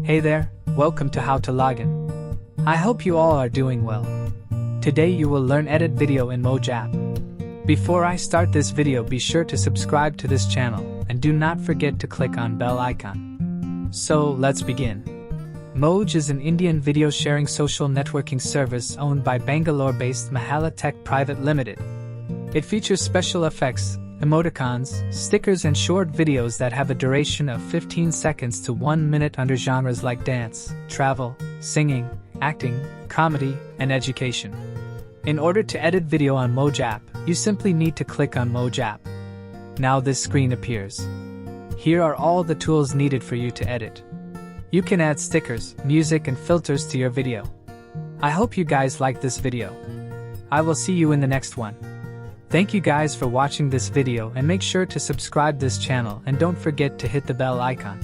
Hey there, welcome to How to Login. I hope you all are doing well. Today you will learn edit video in Mojap. Before I start this video, be sure to subscribe to this channel and do not forget to click on bell icon. So let's begin. Moj is an Indian video sharing social networking service owned by Bangalore-based Mahala Tech Private Limited. It features special effects, emoticons, stickers and short videos that have a duration of 15 seconds to 1 minute under genres like dance, travel, singing, acting, comedy, and education. In order to edit video on Mojap, you simply need to click on Mojap. Now this screen appears. Here are all the tools needed for you to edit. You can add stickers, music and filters to your video. I hope you guys like this video. I will see you in the next one. Thank you guys for watching this video and make sure to subscribe this channel and don't forget to hit the bell icon.